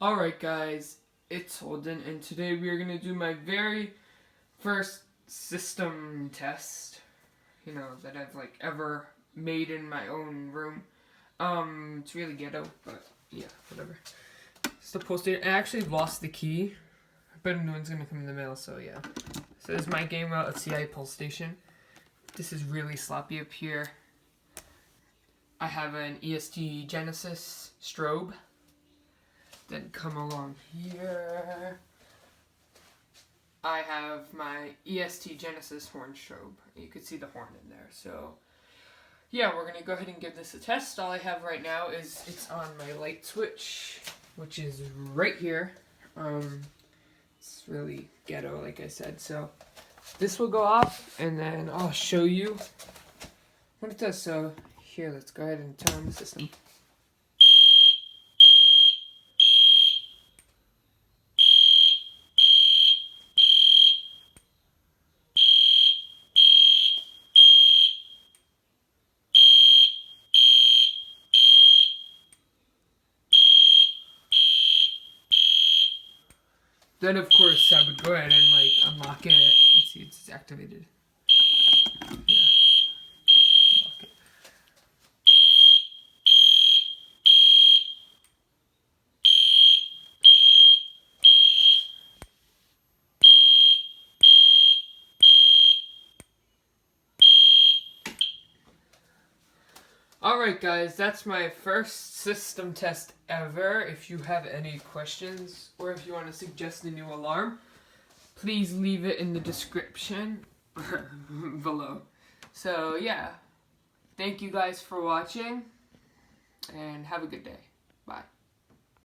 Alright guys, it's Holden, and today we are going to do my very first system test, that I've ever made in my own room. It's really ghetto, but yeah, whatever. It's the pull station. I actually lost the key, but a new one's going to come in the mail, so yeah. So this is my Gamewell FCI Pull station. This is really sloppy up here. I have an EST Genesis strobe. Then come along here. I have my EST Genesis horn strobe. You can see the horn in there. So yeah, we're gonna go ahead and give this a test. All I have right now is it's on my light switch, which is right here. It's really ghetto, like I said. So this will go off, and then I'll show you what it does. So here, let's go ahead and turn on the system. Then of course I would go ahead and unlock it and see it's activated. Yeah. Unlock it. Alright guys, that's my first system test ever. If you have any questions or if you want to suggest a new alarm, please leave it in the description below. So yeah, thank you guys for watching and have a good day.